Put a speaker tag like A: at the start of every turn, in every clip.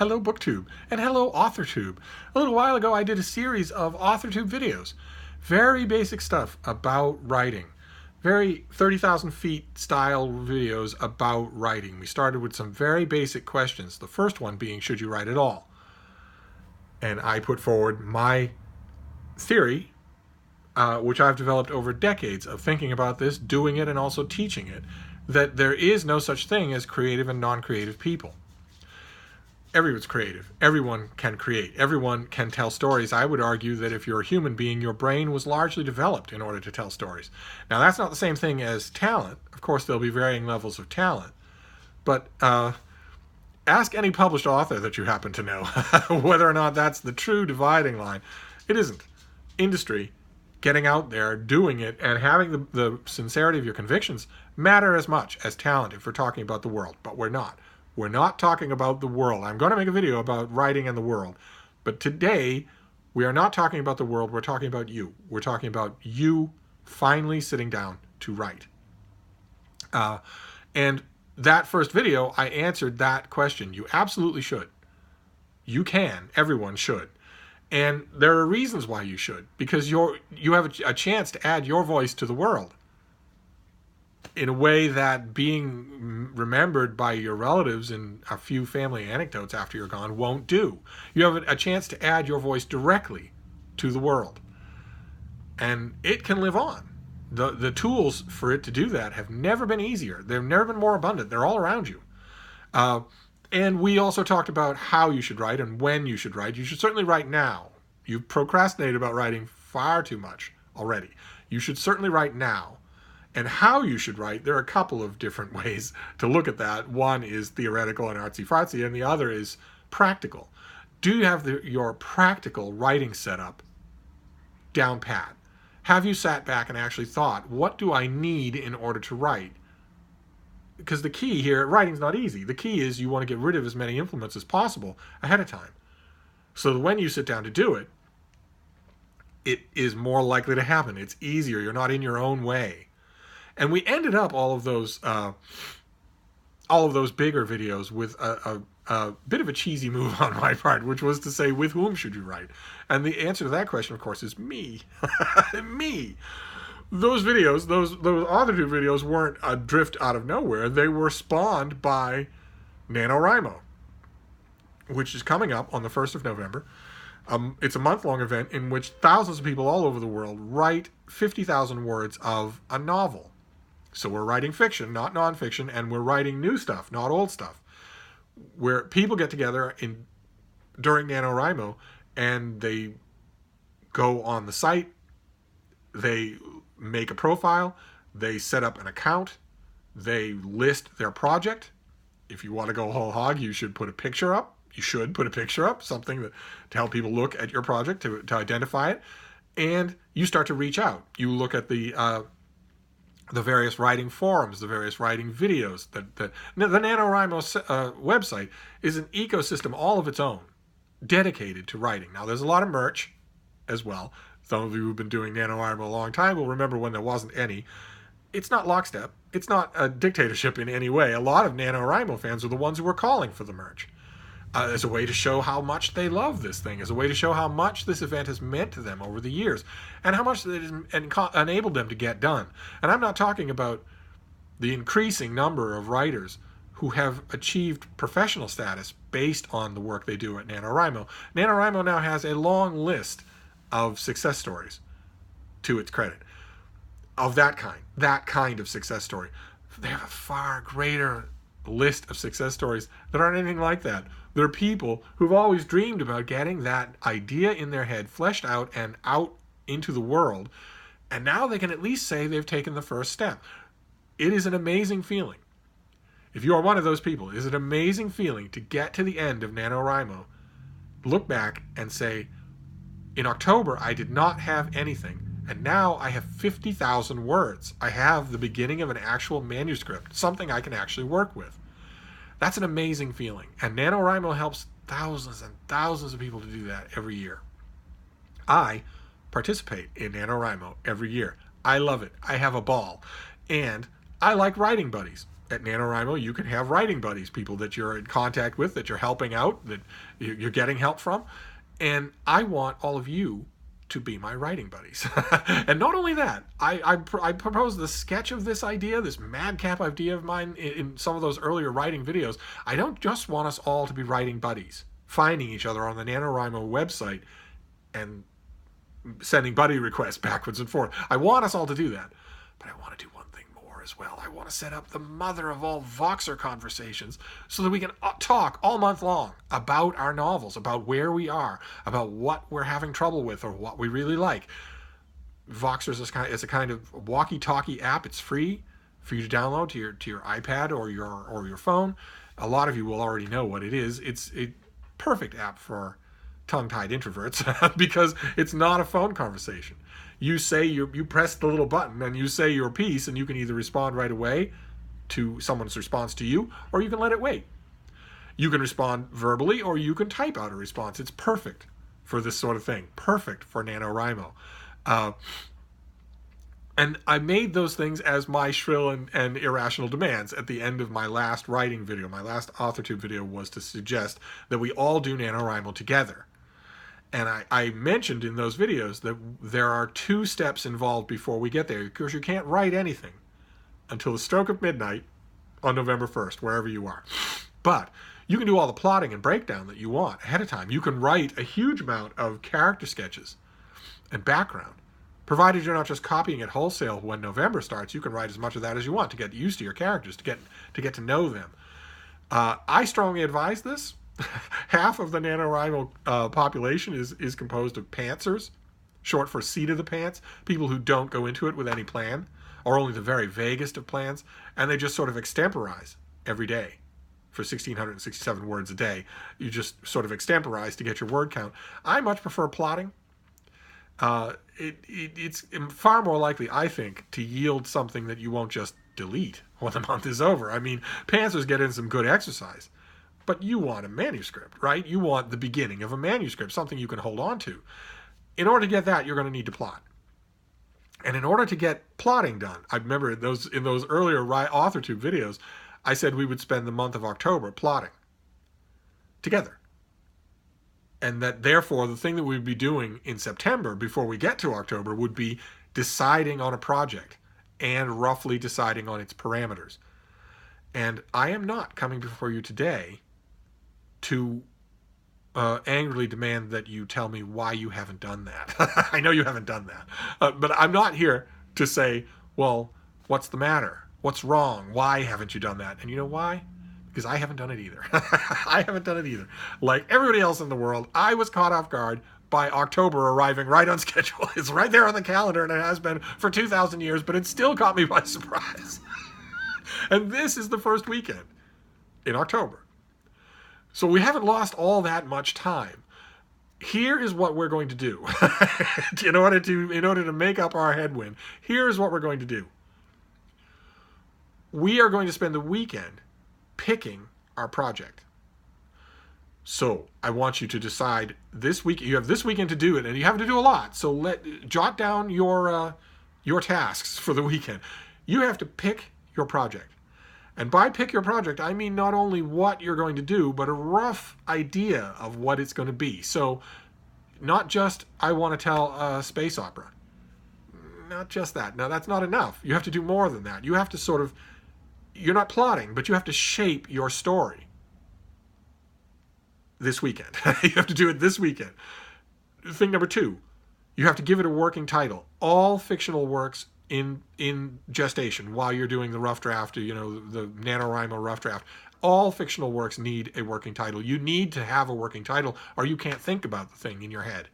A: hello BookTube, and hello AuthorTube. A little while ago I did a series of AuthorTube videos. Very basic stuff about writing. Very 30,000 feet style videos about writing. We started with some very basic questions. The first one being, should you write at all? And I put forward my theory, which I've developed over decades of thinking about this, doing it, and also teaching it, that there is no such thing as creative and non-creative people. Everyone's creative. Everyone can create. Everyone can tell stories. I would argue that if you're a human being, your brain was largely developed in order to tell stories. Now, that's not the same thing as talent. Of course, there'll be varying levels of talent. But ask any published author that you happen to know whether or not that's the true dividing line. It isn't. Industry, getting out there, doing it, and having the sincerity of your convictions matter as much as talent if we're talking about the world. But we're not. We're not talking about the world. I'm going to make a video about writing and the world. But today, we are not talking about the world. We're talking about you. We're talking about you finally sitting down to write. And that first video, I answered that question. You absolutely should. You can. Everyone should. And there are reasons why you should. Because you have a chance to add your voice to the world in a way that being remembered by your relatives and a few family anecdotes after you're gone won't do. You have a chance to add your voice directly to the world. And it can live on. The tools for it to do that have never been easier. They've never been more abundant. They're all around you. And we also talked about how you should write and when you should write. You should certainly write now. You've procrastinated about writing far too much already. You should certainly write now. And how you should write, there are a couple of different ways to look at that. One is theoretical and artsy-fartsy, and the other is practical. Do you have your practical writing setup down pat? Have you sat back and actually thought, what do I need in order to write? Because the key here, writing's not easy. The key is you want to get rid of as many implements as possible ahead of time. So that when you sit down to do it, it is more likely to happen. It's easier. You're not in your own way. And we ended up all of those bigger videos with a bit of a cheesy move on my part, which was to say, with whom should you write? And the answer to that question, of course, is me. Me. Those videos, those AuthorTube videos weren't a drift out of nowhere. They were spawned by NaNoWriMo, which is coming up on the 1st of November. It's a month-long event in which thousands of people all over the world write 50,000 words of a novel. So we're writing fiction, not nonfiction, and we're writing new stuff, not old stuff, where people get together during NaNoWriMo and they go on the site, they make a profile, they set up an account, they list their project. If you want to go whole hog, you should put a picture up. You should put a picture up, something to help people look at your project, to identify it. And you start to reach out. You look at the various writing forums, the various writing videos. The NaNoWriMo website is an ecosystem all of its own, dedicated to writing. Now, there's a lot of merch as well. Some of you who've been doing NaNoWriMo a long time will remember when there wasn't any. It's not lockstep. It's not a dictatorship in any way. A lot of NaNoWriMo fans are the ones who were calling for the merch. As a way to show how much they love this thing, as a way to show how much this event has meant to them over the years, and how much it has enabled them to get done. And I'm not talking about the increasing number of writers who have achieved professional status based on the work they do at NaNoWriMo. NaNoWriMo now has a long list of success stories, to its credit, of that kind of success story. They have a far greater list of success stories that aren't anything like that. There are people who've always dreamed about getting that idea in their head fleshed out and out into the world, and now they can at least say they've taken the first step. It is an amazing feeling. If you are one of those people, it is an amazing feeling to get to the end of NaNoWriMo, look back and say, in October I did not have anything, and now I have 50,000 words. I have the beginning of an actual manuscript, something I can actually work with. That's an amazing feeling. And NaNoWriMo helps thousands and thousands of people to do that every year. I participate in NaNoWriMo every year. I love it. I have a ball. And I like writing buddies. at NaNoWriMo, you can have writing buddies, people that you're in contact with, that you're helping out, that you're getting help from. And I want all of you to be my writing buddies. And not only that, I proposed the sketch of this idea, this madcap idea of mine in some of those earlier writing videos. I don't just want us all to be writing buddies, finding each other on the NaNoWriMo website and sending buddy requests backwards and forth. I want us all to do that. But I want to do one thing more as well. I want to set up the mother of all Voxer conversations so that we can talk all month long about our novels, about where we are, about what we're having trouble with or what we really like. Voxer is a kind of walkie-talkie app. It's free for you to download to your iPad or your phone. A lot of you will already know what it is. It's a perfect app for tongue-tied introverts because it's not a phone conversation. You say you press the little button and you say your piece, and you can either respond right away to someone's response to you, or you can let it wait. You can respond verbally, or you can type out a response. It's perfect for this sort of thing. Perfect for NaNoWriMo. And I made those things as my shrill and irrational demands at the end of my last writing video. My last AuthorTube video was to suggest that we all do NaNoWriMo together. And I mentioned in those videos that there are 2 steps involved before we get there, because you can't write anything until the stroke of midnight on November 1st, wherever you are. But you can do all the plotting and breakdown that you want ahead of time. You can write a huge amount of character sketches and background. Provided you're not just copying it wholesale when November starts, you can write as much of that as you want to get used to your characters, to get to know them. I strongly advise this. Half of the NaNoWriMo population is composed of pantsers, short for seat of the pants, people who don't go into it with any plan, or only the very vaguest of plans, and they just sort of extemporize every day for 1,667 words a day. You just sort of extemporize to get your word count. I much prefer plotting. It's far more likely, I think, to yield something that you won't just delete when the month is over. I mean, pantsers get in some good exercise. But you want a manuscript, right? You want the beginning of a manuscript, something you can hold on to. In order to get that, you're going to need to plot. And in order to get plotting done, I remember in those earlier AuthorTube videos, I said we would spend the month of October plotting together. And that therefore the thing that we'd be doing in September before we get to October would be deciding on a project and roughly deciding on its parameters. And I am not coming before you today to angrily demand that you tell me why you haven't done that. I know you haven't done that. But I'm not here to say, well, what's the matter? What's wrong? Why haven't you done that? And you know why? Because I haven't done it either. I haven't done it either. Like everybody else in the world, I was caught off guard by October arriving right on schedule. It's right there on the calendar, and it has been for 2,000 years, but it still caught me by surprise. And this is the first weekend in October. So we haven't lost all that much time. Here is what we're going to do. in order to make up our headwind, here's what we're going to do. We are going to spend the weekend picking our project. So I want you to decide this week. You have this weekend to do it, and you have to do a lot. So jot down your tasks for the weekend. You have to pick your project. And by pick your project, I mean not only what you're going to do, but a rough idea of what it's going to be. So not just, I want to tell a space opera. Not just that. Now, that's not enough. You have to do more than that. You have to you're not plotting, but you have to shape your story this weekend. You have to do it this weekend. Thing number 2, you have to give it a working title. All fictional works in gestation while you're doing the rough draft, the NaNoWriMo rough draft. All fictional works need a working title. You need to have a working title, or you can't think about the thing in your head.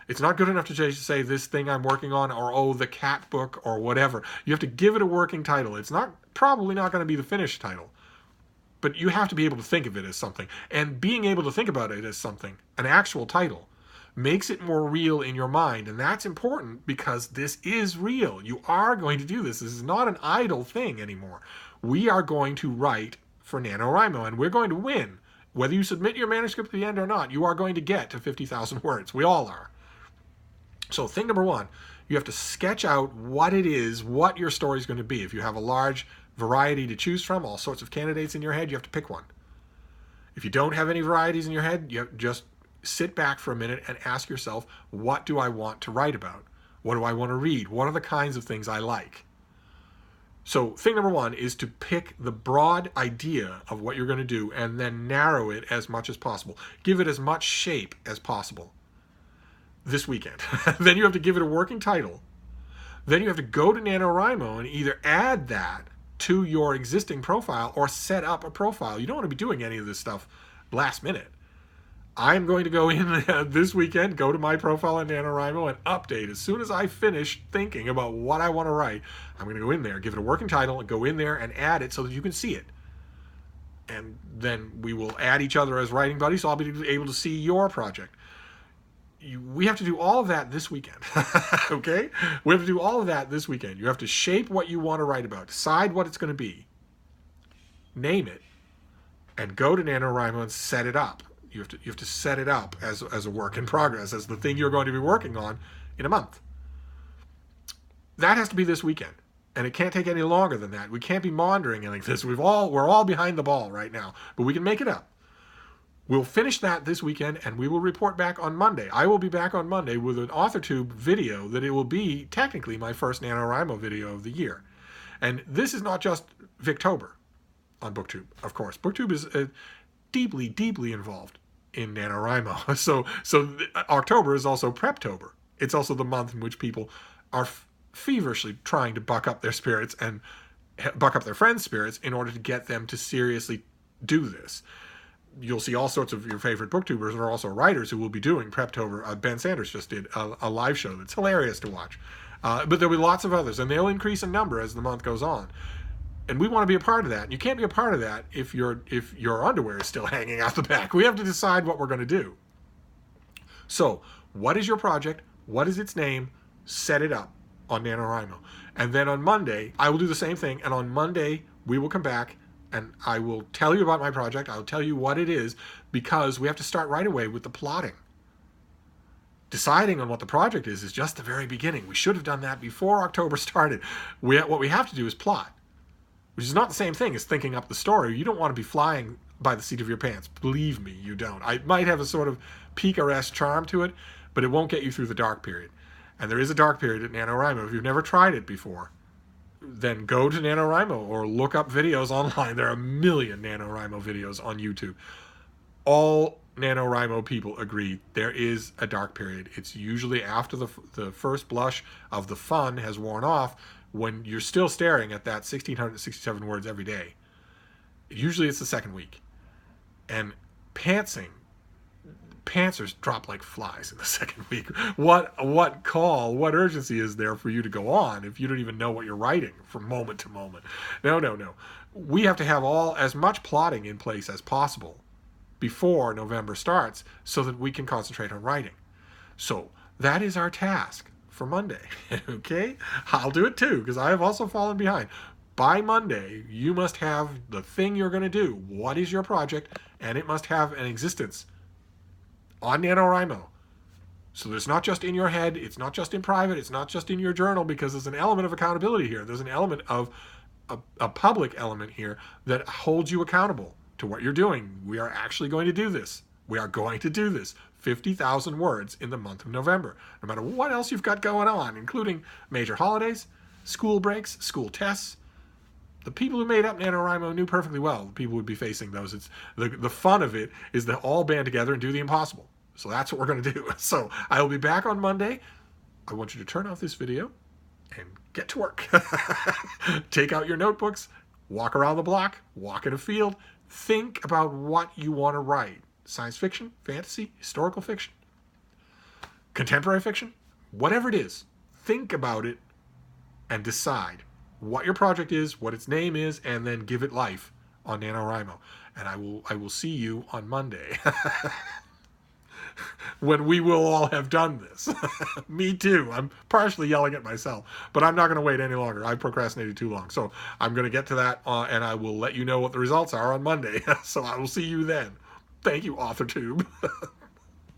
A: It's not good enough to just say this thing I'm working on, or the cat book, or whatever. You have to give it a working title. It's probably not going to be the finished title, but you have to be able to think of it as something. And being able to think about it as something, an actual title, makes it more real in your mind. And that's important because this is real. You are going to do this. This is not an idle thing anymore. We are going to write for NaNoWriMo, and we're going to win. Whether you submit your manuscript at the end or not, you are going to get to 50,000 words. We all are. So thing number 1, you have to sketch out what it is, what your story is going to be. If you have a large variety to choose from, all sorts of candidates in your head, you have to pick one. If you don't have any varieties in your head, you just sit back for a minute and ask yourself, what do I want to write about? What do I want to read? What are the kinds of things I like? So thing number one is to pick the broad idea of what you're going to do and then narrow it as much as possible. Give it as much shape as possible this weekend. Then you have to give it a working title. Then you have to go to NaNoWriMo and either add that to your existing profile or set up a profile. You don't want to be doing any of this stuff last minute. I'm going to go in this weekend, go to my profile in NaNoWriMo and update. As soon as I finish thinking about what I want to write, I'm going to go in there, give it a working title, and go in there and add it so that you can see it. And then we will add each other as writing buddies, so I'll be able to see your project. We have to do all of that this weekend, okay? We have to do all of that this weekend. You have to shape what you want to write about, decide what it's going to be, name it, and go to NaNoWriMo and set it up. You have to set it up as a work in progress, as the thing you're going to be working on in a month. That has to be this weekend, and it can't take any longer than that. We can't be maundering like this. We're all behind the ball right now, but we can make it up. We'll finish that this weekend, and we will report back on Monday. I will be back on Monday with an AuthorTube video that it will be technically my first NaNoWriMo video of the year. And this is not just PREPtober on BookTube, of course. BookTube is deeply, deeply involved in NaNoWriMo. So October is also PREPtober. It's also the month in which people are feverishly trying to buck up their spirits and buck up their friends' spirits in order to get them to seriously do this. You'll see all sorts of your favorite booktubers are also writers who will be doing PREPtober. Ben Sanders just did a live show that's hilarious to watch. But there'll be lots of others, and they'll increase in number as the month goes on. And we want to be a part of that. And you can't be a part of that if your underwear is still hanging out the back. We have to decide what we're going to do. So, what is your project? What is its name? Set it up on NaNoWriMo. And then on Monday, I will do the same thing. And on Monday, we will come back and I will tell you about my project. I'll tell you what it is, because we have to start right away with the plotting. Deciding on what the project is just the very beginning. We should have done that before October started. What we have to do is plot, which is not the same thing as thinking up the story. You don't want to be flying by the seat of your pants. Believe me, you don't. I might have a sort of picaresque charm to it, but it won't get you through the dark period. And there is a dark period at NaNoWriMo. If you've never tried it before, then go to NaNoWriMo or look up videos online. There are a million NaNoWriMo videos on YouTube. All NaNoWriMo people agree there is a dark period. It's usually after the first blush of the fun has worn off, when you're still staring at that 1,667 words every day. Usually it's the second week. And pantsers drop like flies in the second week. What urgency is there for you to go on if you don't even know what you're writing from moment to moment? No. We have to have as much plotting in place as possible before November starts so that we can concentrate on writing. So that is our task for Monday, okay? I'll do it too, because I have also fallen behind. By Monday, you must have the thing you're going to do. What is your project? And it must have an existence on NaNoWriMo. So it's not just in your head, it's not just in private, it's not just in your journal, because there's an element of accountability here. There's an element of a public element here that holds you accountable to what you're doing. We are actually going to do this. We are going to do this. 50,000 words in the month of November, no matter what else you've got going on, including major holidays, school breaks, school tests. The people who made up NaNoWriMo knew perfectly well the people would be facing those. It's the fun of it is to all band together and do the impossible. So that's what we're going to do. So I will be back on Monday. I want you to turn off this video and get to work. Take out your notebooks, walk around the block, walk in a field, think about what you want to write. Science fiction, fantasy, historical fiction, contemporary fiction, whatever it is, think about it and decide what your project is, what its name is, and then give it life on NaNoWriMo. And I will see you on Monday when we will all have done this. Me too. I'm partially yelling at myself, but I'm not going to wait any longer. I've procrastinated too long. So I'm going to get to that, and I will let you know what the results are on Monday. So I will see you then. Thank you, AuthorTube.